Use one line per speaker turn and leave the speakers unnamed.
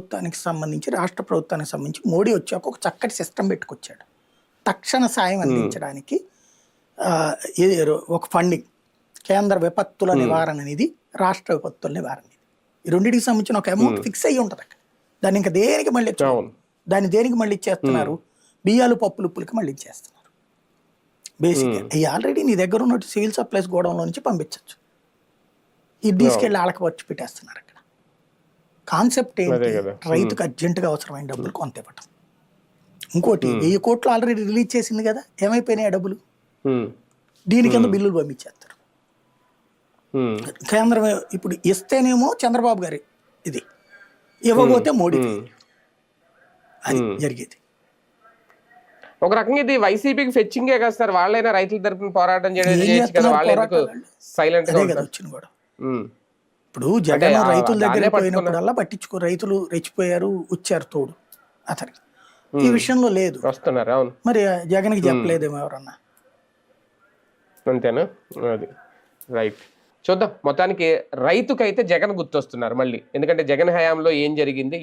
ప్రభుత్వానికి సంబంధించి రాష్ట్ర ప్రభుత్వానికి సంబంధించి మోడీ వచ్చాక ఒక చక్కటి సిస్టమ్ పెట్టుకొచ్చాడు. తక్షణ సాయం అందించడానికి ఒక ఫండింగ్, కేంద్ర విపత్తుల నివారణ నిధి, రాష్ట్ర విపత్తుల నివారణ నిధి, ఈ రెండింటికి సంబంధించిన ఒక అమౌంట్ ఫిక్స్ అయ్యి ఉంటుంది అక్కడ. దాన్ని ఇంకా దేనికి మళ్ళీ దాన్ని దేనికి మళ్ళీ ఇచ్చేస్తున్నారు? బియ్యాలు పప్పులు ఉప్పులకి మళ్ళీ ఇచ్చేస్తున్నారు. బేసిక్గా అవి ఆల్రెడీ నీ దగ్గర ఉన్నట్టు సివిల్ సప్లైస్ గోడౌన్లో నుంచి పంపించవచ్చు. ఇది తీసుకెళ్ళి ఆళ్ళకి వచ్చి పెట్టేస్తున్నారు అక్కడ. కాన్సెప్ట్ ఏంటి? రైతుకు అర్జెంటుగా అవసరమైన డబ్బులు కొంత ఇవ్వటం. ఇంకోటి 1000 కోట్లు ఆల్రెడీ రిలీజ్ చేసింది కదా, ఏమైపోయినాయి ఆ డబ్బులు? దీని కింద బిల్లులు పంపించేస్తారు. కేంద్రం ఇప్పుడు ఇస్తేనేమో చంద్రబాబు గారి ఇది, ఇవ్వబోతే మోడీ, అది జరిగేది.
ఒక రకంగా ఇది వైసీపీకి ఫెచ్చింగే కదా సార్. వాళ్ళైనా రైతుల తరపున పోరాటం సైలెంట్
వచ్చిన కూడా. ఇప్పుడు జగన్ రైతుల దగ్గర పోయినప్పుడల్లా పట్టించుకో, రైతులు రెచ్చిపోయారు, వచ్చారు తోడు అతనికి. ఈ విషయంలో లేదు
వస్తున్నారు. అవును,
మరి జగన్కి చెప్పలేదేమో ఎవరన్నా.
అంతేనా? అది రైట్. చూద్దాం. మొత్తానికి రైతుకైతే జగన్ గుర్తొస్తున్నారు మళ్ళీ. ఎందుకంటే జగన్ హయాంలో ఏం జరిగింది